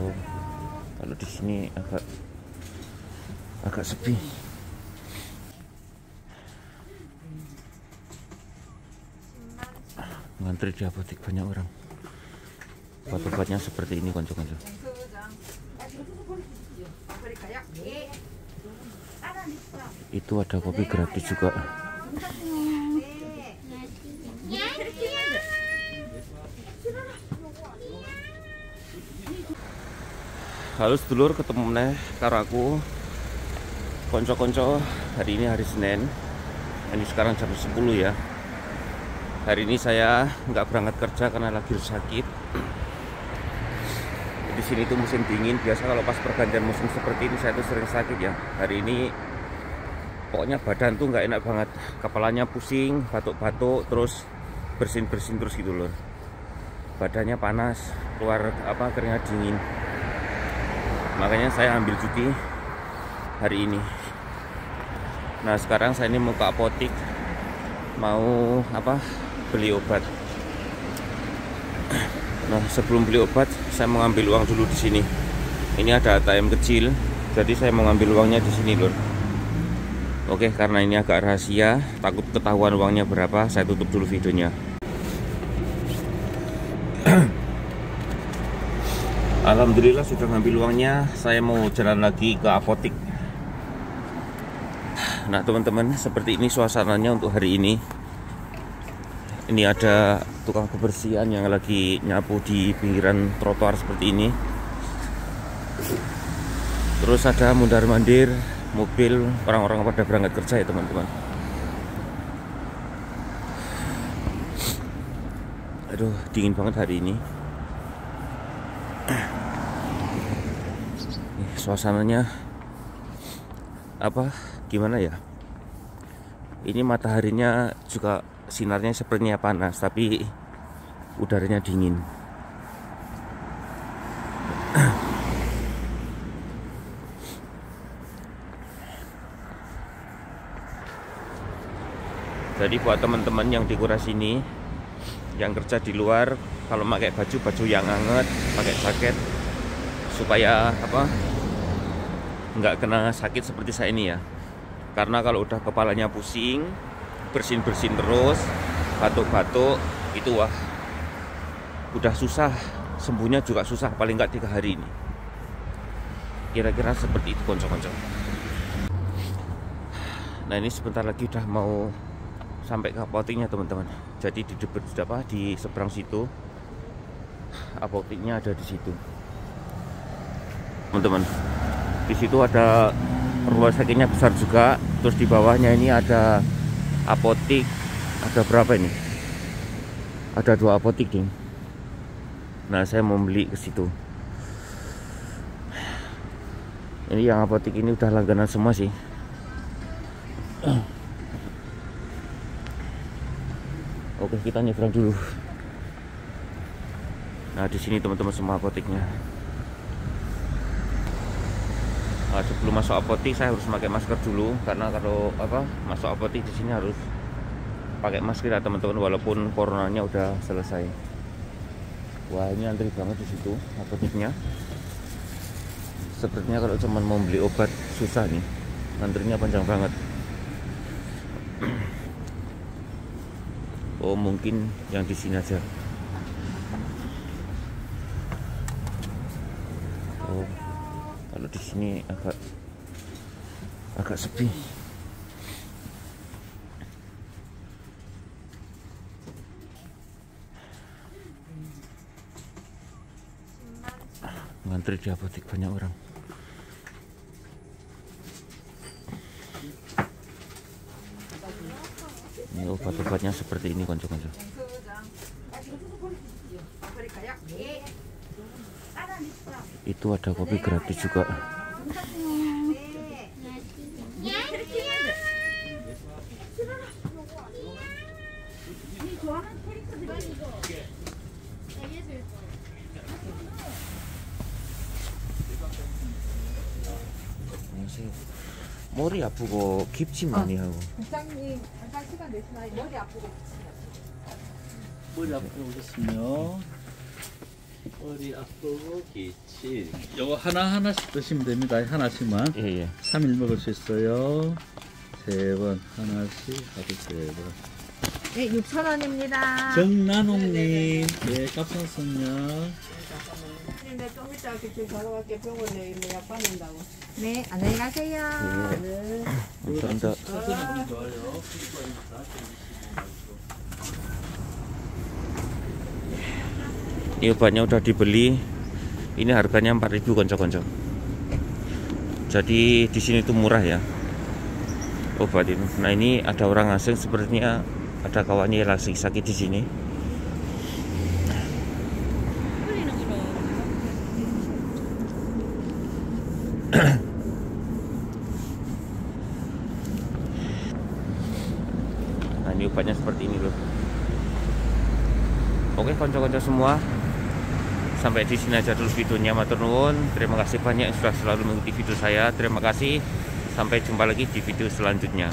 Oh, kalau di sini agak sepi. Ngantri di apotek banyak orang. Obat-obatnya seperti ini, konco-konco. Itu ada kopi gratis juga. Halo sedulur, ketemu meneh karo aku. Konco-konco, hari ini hari Senin. Ini sekarang jam 10 ya. Hari ini saya nggak berangkat kerja karena lagi sakit. Di sini tuh musim dingin. Biasa kalau pas pergantian musim seperti ini saya tuh sering sakit ya. Hari ini pokoknya badan tuh nggak enak banget. Kepalanya pusing, batuk-batuk, terus bersin-bersin terus gitu loh. Badannya panas, keluar keringat dingin. Makanya saya ambil cuti hari ini. Nah sekarang saya ini mau ke apotek, mau beli obat. Nah sebelum beli obat saya mau ngambil uang dulu di sini. Ini ada ATM kecil, jadi saya mau ngambil uangnya di sini lor. Oke, karena ini agak rahasia, takut ketahuan uangnya berapa, saya tutup dulu videonya. Alhamdulillah sudah ngambil uangnya. Saya mau jalan lagi ke apotek. Nah teman-teman, seperti ini suasananya untuk hari ini. Ini ada tukang kebersihan yang lagi nyapu di pinggiran trotoar seperti ini. Terus ada mundar-mandir mobil, orang-orang pada berangkat kerja ya teman-teman. Aduh, dingin banget hari ini. Suasananya gimana ya? Ini mataharinya juga sinarnya sepertinya panas, tapi udaranya dingin. Jadi buat teman-teman yang di Kuras ini, yang kerja di luar, kalau pakai baju yang hangat, pakai jaket, supaya nggak kena sakit seperti saya ini ya. Karena kalau udah kepalanya pusing, bersin-bersin terus, batuk-batuk, itu udah susah, sembuhnya juga susah, paling nggak 3 hari ini. Kira-kira seperti itu konco-konco. Nah ini sebentar lagi udah mau sampai ke apoteknya teman-teman. Jadi di seberang situ apoteknya ada di situ teman-teman. Di situ ada rumah sakitnya besar juga. Terus di bawahnya ini ada apotek. Ada berapa ini? Ada 2 apotek ding. Nah saya mau beli ke situ. Ini yang apotek ini udah langganan semua sih. Oke, kita nyebrang dulu. Nah di sini teman-teman semua apoteknya. Nah, sebelum masuk apotek saya harus pakai masker dulu, karena kalau masuk apotek di sini harus pakai masker ya teman-teman, walaupun coronanya udah selesai. Wah ini antri banget di situ apoteknya. Sepertinya kalau cuma mau beli obat susah nih, antrinya panjang banget. Oh mungkin yang di sini aja. Oh kalau di sini agak sepi. Ngantri di apotek banyak orang. Ini obat-obatnya seperti ini konco-konco. Itu ada kopi gratis juga. 머리 아프고 기침 많이 하고. 국장님 잠깐 시간 내시나요? 머리 아프고. 머리 아프게 오셨으면 머리 아프고 기침. 요거 하나하나씩 드시면 됩니다. 하나씩만. 예, 예. 3일 먹을 수 있어요. 3번 하나씩 하고 3번. 네, 6,000원입니다. 정나농님, 예, 값상승요. 근데 좀 이따 지금 걸어갈게 병원에 있는 약 받는다고. 네, 안녕히 가세요. 네. 감사합니다. 선생님 좋아요. Ini obatnya udah dibeli. Ini harganya 4.000 konco-konco. Jadi di sini tuh murah ya obat ini. Nah ini ada orang asing, sepertinya ada kawannya yang lagi sakit di sini. Nah ini obatnya seperti ini loh. Oke konco-konco semua, sampai di sini aja dulu videonya, matur nuwun. Terima kasih banyak yang sudah selalu mengikuti video saya. Terima kasih. Sampai jumpa lagi di video selanjutnya.